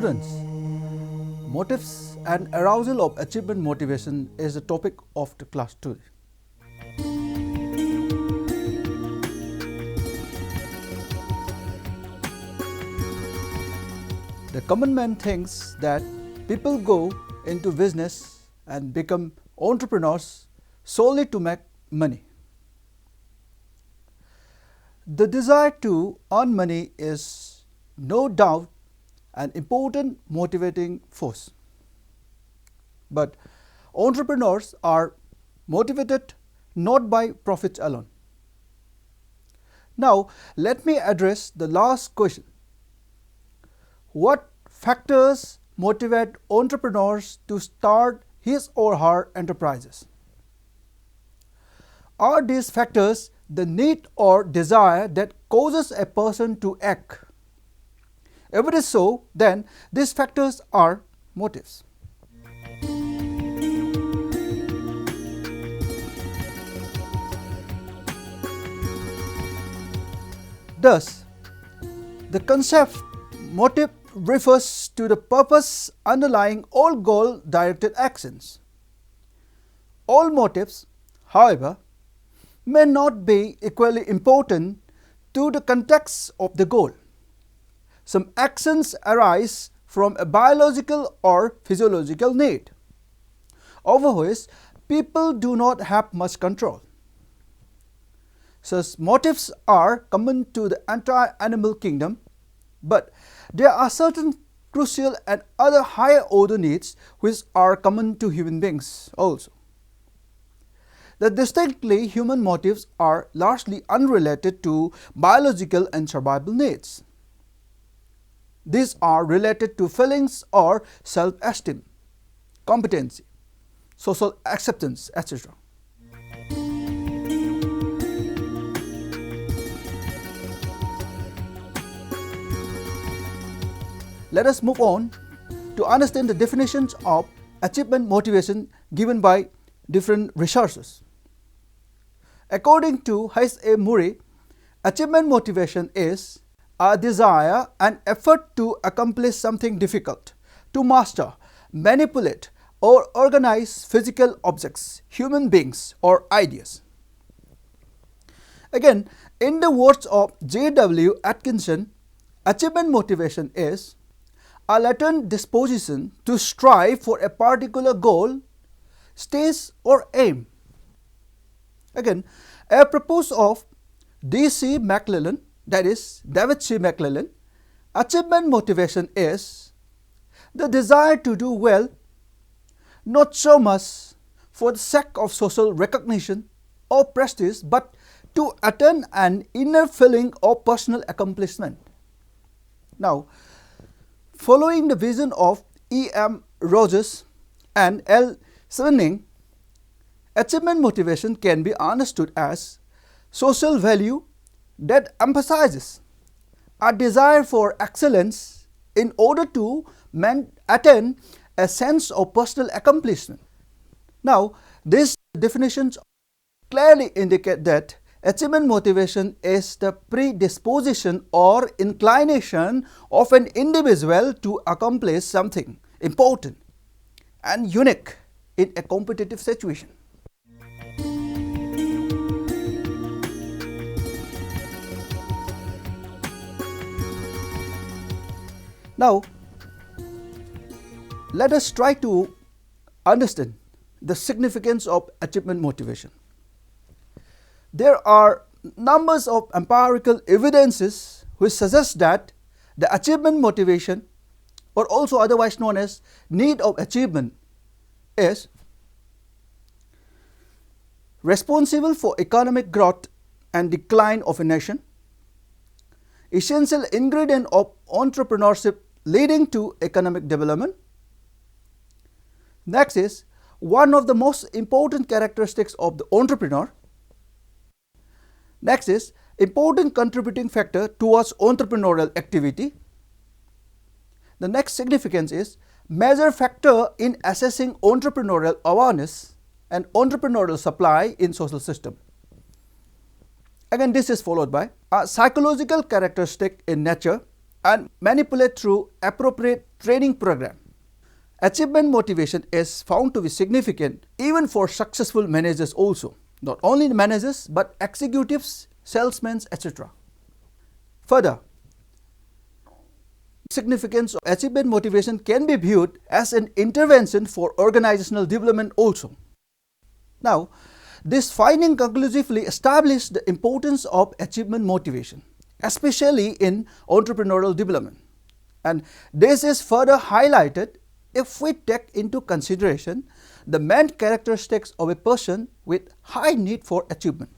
Students, motives and arousal of achievement motivation is the topic of the class today. The common man thinks that people go into business and become entrepreneurs solely to make money. The desire to earn money is no doubt an important motivating force. But entrepreneurs are motivated not by profits alone. Now, let me address the last question. What factors motivate entrepreneurs to start his or her enterprises? Are these factors the need or desire that causes a person to act? If it is so, then these factors are motives. Thus, the concept motive refers to the purpose underlying all goal-directed actions. All motives, however, may not be equally important to the context of the goal. Some actions arise from a biological or physiological need, over which people do not have much control. Such motives are common to the entire animal kingdom, but there are certain crucial and other higher order needs which are common to human beings also. The distinctly human motives are largely unrelated to biological and survival needs. These are related to feelings or self-esteem, competency, social acceptance, etc. Let us move on to understand the definitions of achievement motivation given by different resources. According to H.A. Murray, achievement motivation is a desire and effort to accomplish something difficult, to master, manipulate, or organize physical objects, human beings, or ideas. Again, in the words of J.W. Atkinson, achievement motivation is a latent disposition to strive for a particular goal, stage, or aim. Again, apropos of D.C. McClellan, that is David C. McClellan, achievement motivation is the desire to do well, not so much for the sake of social recognition or prestige, but to attain an inner feeling of personal accomplishment. Now, following the vision of E.M. Rogers and L. Svenning, achievement motivation can be understood as social value that emphasizes a desire for excellence in order to attain a sense of personal accomplishment. Now, these definitions clearly indicate that achievement motivation is the predisposition or inclination of an individual to accomplish something important and unique in a competitive situation. Now, let us try to understand the significance of achievement motivation. There are numbers of empirical evidences which suggest that the achievement motivation, or also otherwise known as need of achievement, is responsible for economic growth and decline of a nation, essential ingredient of entrepreneurship leading to economic development. Next is one of the most important characteristics of the entrepreneur. Next is important contributing factor towards entrepreneurial activity. The next significance is major factor in assessing entrepreneurial awareness and entrepreneurial supply in social system. Again, this is followed by a psychological characteristic in nature and manipulate through appropriate training program. Achievement motivation is found to be significant even for successful managers also, not only managers but executives, salesmen, etc. Further, significance of achievement motivation can be viewed as an intervention for organizational development also. Now, this finding conclusively established the importance of achievement motivation, especially in entrepreneurial development. And this is further highlighted if we take into consideration the main characteristics of a person with high need for achievement.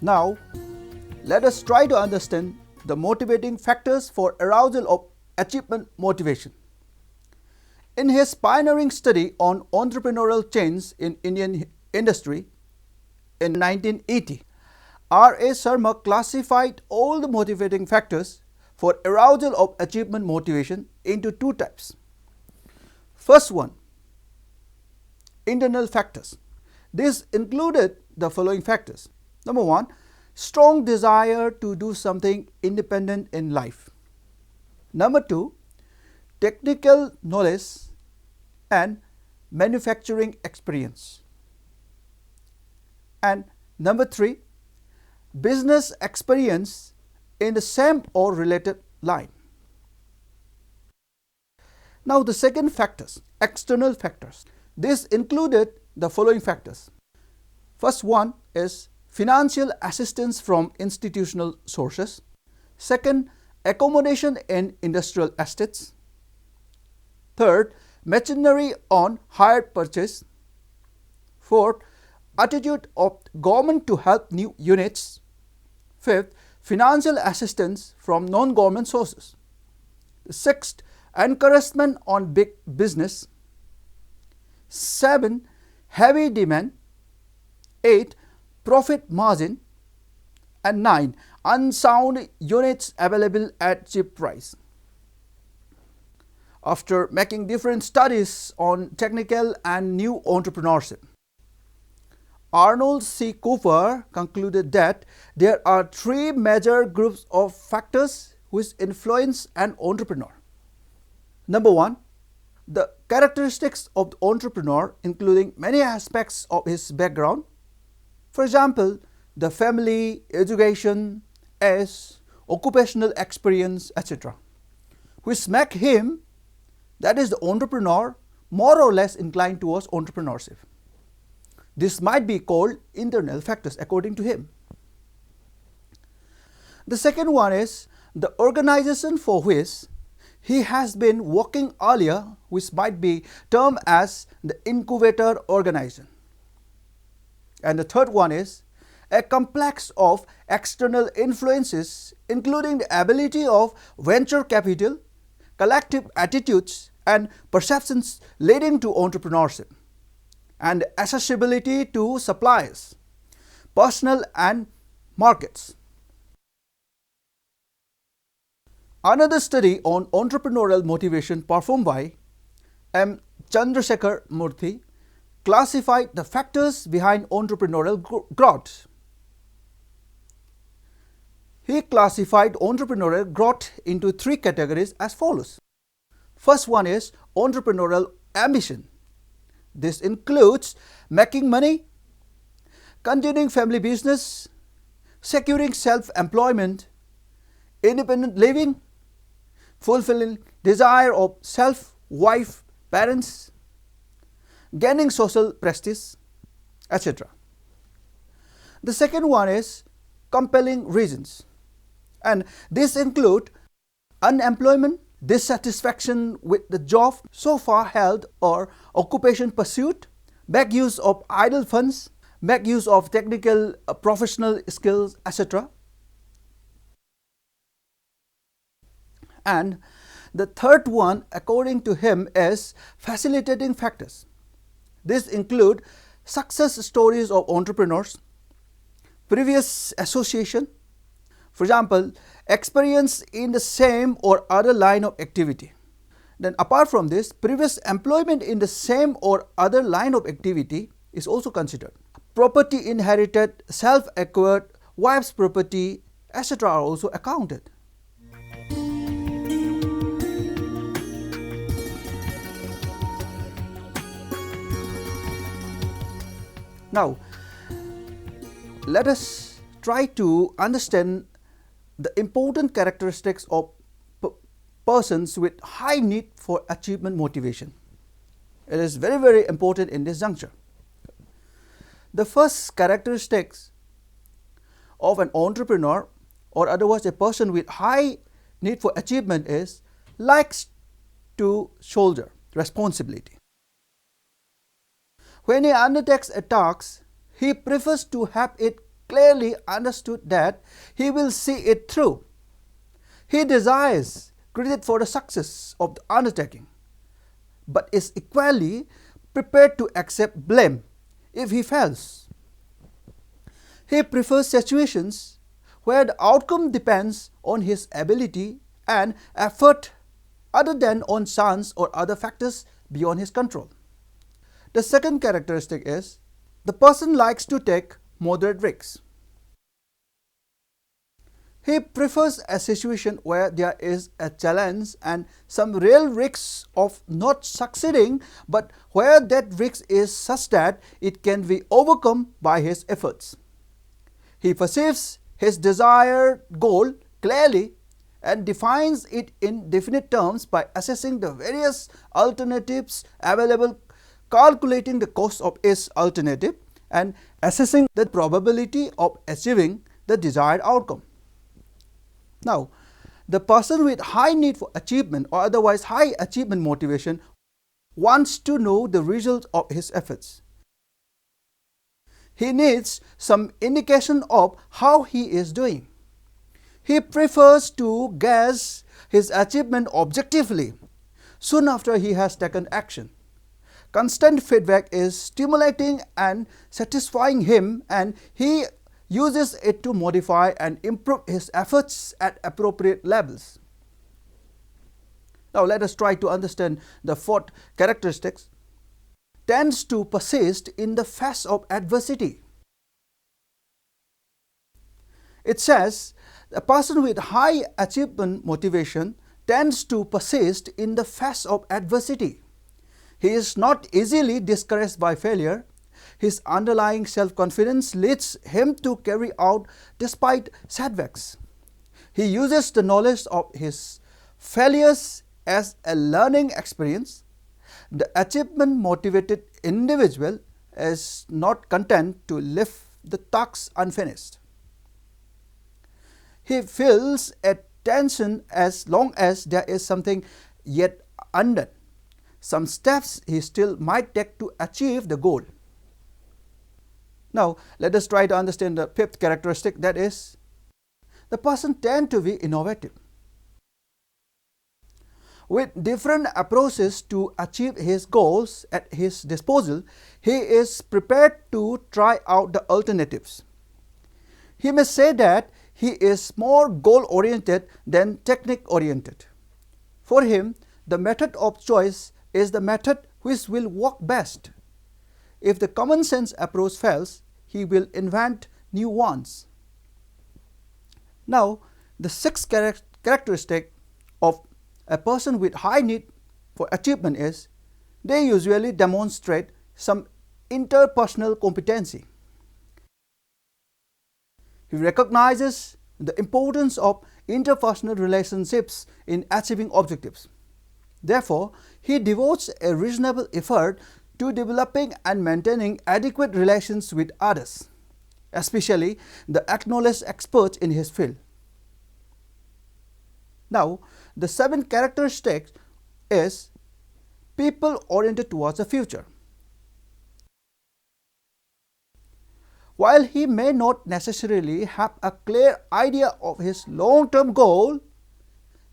Now, let us try to understand the motivating factors for arousal of achievement motivation. In his pioneering study on entrepreneurial change in Indian industry in 1980, R.A. Sharma classified all the motivating factors for arousal of achievement motivation into two types. First one, internal factors. This included the following factors. Number one, strong desire to do something independent in life. Number two, technical knowledge and manufacturing experience. And number three, business experience in the same or related line. Now the second factors, external factors. This included the following factors. First one is financial assistance from institutional sources. Second, accommodation in industrial estates. Third, machinery on hire purchase. Fourth, attitude of government to help new units. Fifth, financial assistance from non-government sources. Sixth, encouragement on big business. 7, heavy demand. 8, profit margin. And 9, unsound units available at cheap price. After making different studies on technical and new entrepreneurship, Arnold C. Cooper concluded that there are 3 major groups of factors which influence an entrepreneur. Number 1, the characteristics of the entrepreneur, including many aspects of his background. For example, the family, education, age, occupational experience, etc., which make him, that is the entrepreneur, more or less inclined towards entrepreneurship. This might be called internal factors according to him. The second one is the organization for which he has been working earlier, which might be termed as the incubator organization. And the third one is a complex of external influences, including the ability of venture capital, collective attitudes and perceptions leading to entrepreneurship, and accessibility to suppliers, personnel and markets. Another study on entrepreneurial motivation performed by M. Chandrasekhar Murthy classified the factors behind entrepreneurial growth. He classified entrepreneurial growth into 3 categories as follows. First one is entrepreneurial ambition. This includes making money, continuing family business, securing self-employment, independent living, fulfilling desire of self, wife, parents, gaining social prestige, etc. The second one is compelling reasons, and this include unemployment, dissatisfaction with the job so far held or occupation pursued, make use of idle funds, make use of technical professional skills, etc. And the third one, according to him, is facilitating factors. This include success stories of entrepreneurs, previous association, for example, experience in the same or other line of activity, Then apart from this, previous employment in the same or other line of activity is also considered. Property inherited, self-acquired, wife's property, etc. are also accounted. Now, let us try to understand the important characteristics of persons with high need for achievement motivation. It is very, very important in this juncture. The first characteristics of an entrepreneur, or otherwise a person with high need for achievement, is likes to shoulder responsibility. When he undertakes a task, he prefers to have it clearly understood that he will see it through. He desires credit for the success of the undertaking, but is equally prepared to accept blame if he fails. He prefers situations where the outcome depends on his ability and effort other than on chance or other factors beyond his control. The second characteristic is the person likes to take moderate risks. He prefers a situation where there is a challenge and some real risks of not succeeding, but where that risk is such that it can be overcome by his efforts. He perceives his desired goal clearly and defines it in definite terms by assessing the various alternatives available, calculating the cost of each alternative, and assessing the probability of achieving the desired outcome. Now, the person with high need for achievement, or otherwise high achievement motivation, wants to know the result of his efforts. He needs some indication of how he is doing. He prefers to gauge his achievement objectively soon after he has taken action. Constant feedback is stimulating and satisfying him, and he uses it to modify and improve his efforts at appropriate levels. Now let us try to understand the fourth characteristics. Tends to persist in the face of adversity. It says a person with high achievement motivation tends to persist in the face of adversity. He is not easily discouraged by failure. His underlying self-confidence leads him to carry out despite setbacks. He uses the knowledge of his failures as a learning experience. The achievement-motivated individual is not content to leave the task unfinished. He feels a tension as long as there is something yet undone, some steps he still might take to achieve the goal. Now, let us try to understand the fifth characteristic, that is, the person tends to be innovative. With different approaches to achieve his goals at his disposal, he is prepared to try out the alternatives. He may say that he is more goal-oriented than technique-oriented. For him, the method of choice is the method which will work best. If the common sense approach fails, he will invent new ones. Now, the sixth characteristic of a person with high need for achievement is they usually demonstrate some interpersonal competency. He recognizes the importance of interpersonal relationships in achieving objectives. Therefore, he devotes a reasonable effort to developing and maintaining adequate relations with others, especially the acknowledged experts in his field. Now, the seventh characteristic is people oriented towards the future. While he may not necessarily have a clear idea of his long-term goal,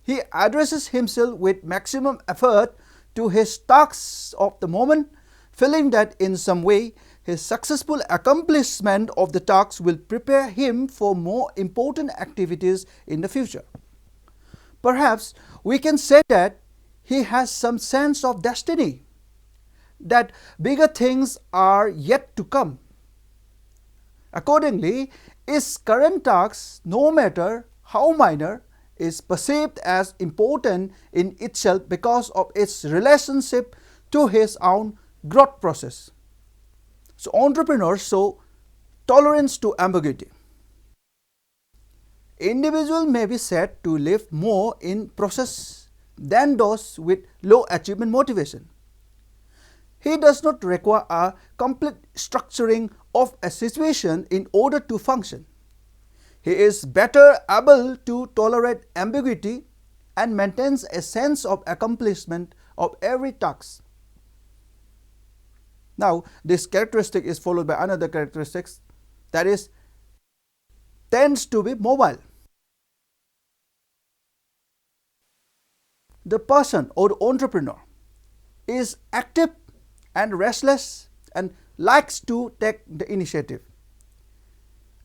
he addresses himself with maximum effort to his tasks of the moment, feeling that in some way his successful accomplishment of the task will prepare him for more important activities in the future. Perhaps we can say that he has some sense of destiny, that bigger things are yet to come. Accordingly, his current task, no matter how minor, is perceived as important in itself because of its relationship to his own growth process. So entrepreneurs show tolerance to ambiguity. Individuals may be said to live more in process than those with low achievement motivation. He does not require a complete structuring of a situation in order to function. He is better able to tolerate ambiguity and maintains a sense of accomplishment of every task. Now, this characteristic is followed by another characteristic, that is, tends to be mobile. The person or the entrepreneur is active and restless and likes to take the initiative.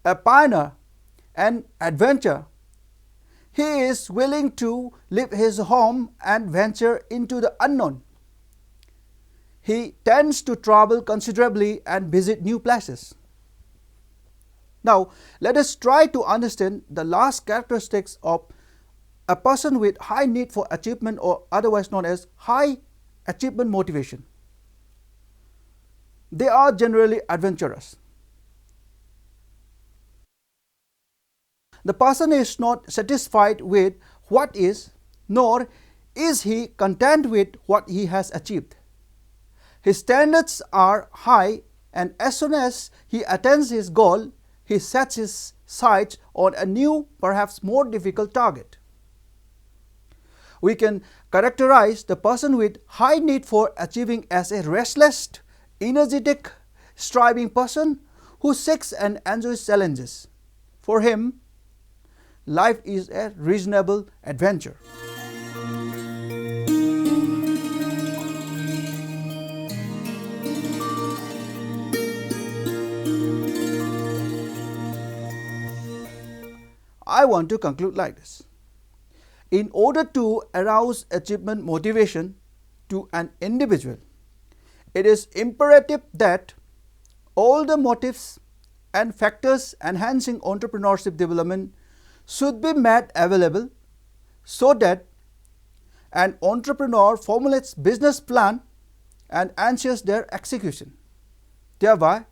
A pioneer and adventurer, he is willing to leave his home and venture into the unknown. He tends to travel considerably and visit new places. Now, let us try to understand the last characteristics of a person with high need for achievement, or otherwise known as high achievement motivation. They are generally adventurous. The person is not satisfied with what is, nor is he content with what he has achieved. His standards are high, and as soon as he attains his goal, he sets his sights on a new, perhaps more difficult target. We can characterize the person with high need for achieving as a restless, energetic, striving person who seeks and enjoys challenges. For him, life is a reasonable adventure. I want to conclude like this. In order to arouse achievement motivation to an individual, it is imperative that all the motives and factors enhancing entrepreneurship development should be made available so that an entrepreneur formulates business plan and ensures their execution, thereby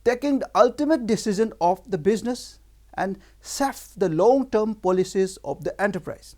taking the ultimate decision of the business and sets the long-term policies of the enterprise.